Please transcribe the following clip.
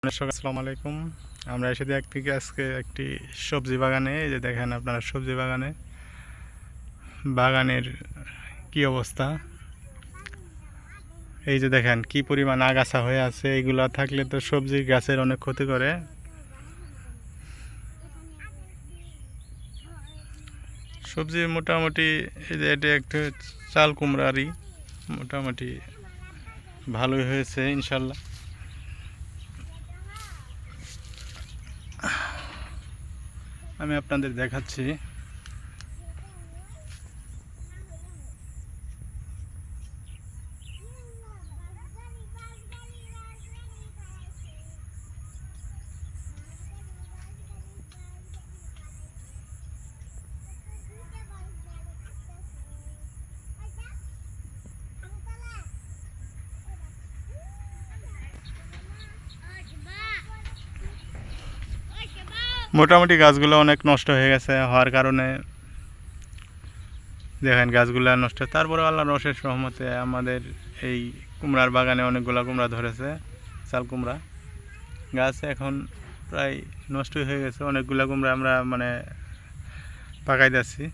আসসালামু আলাইকুম। আমরা এসেছি আজকে একটি সবজি বাগানে। এই যে দেখেন আপনারা সবজি বাগানের কি অবস্থা। এই যে দেখেন কি পরিমাণ আগাছা হয়ে আছে। এইগুলা থাকলে তো সবজি গাছের অনেক ক্ষতি করে। সবজি মোটামুটি এই যে এটা একটু চাল কুমড়ারই মোটামুটি ভালোই হয়েছে ইনশাল্লাহ। আমি আপনাদের দেখাচ্ছি। মোটামুটি গাছগুলো অনেক নষ্ট হয়ে গেছে হওয়ার কারণে দেখেন গাছগুলো নষ্ট। তারপরে আল্লাহ রসের সহমতে আমাদের এই কুমড়ার বাগানে অনেকগুলো কুমড়া ধরেছে। চাল কুমড়া গাছ এখন প্রায় নষ্ট হয়ে গেছে। অনেকগুলো কুমড়া আমরা পাকাই যাচ্ছি।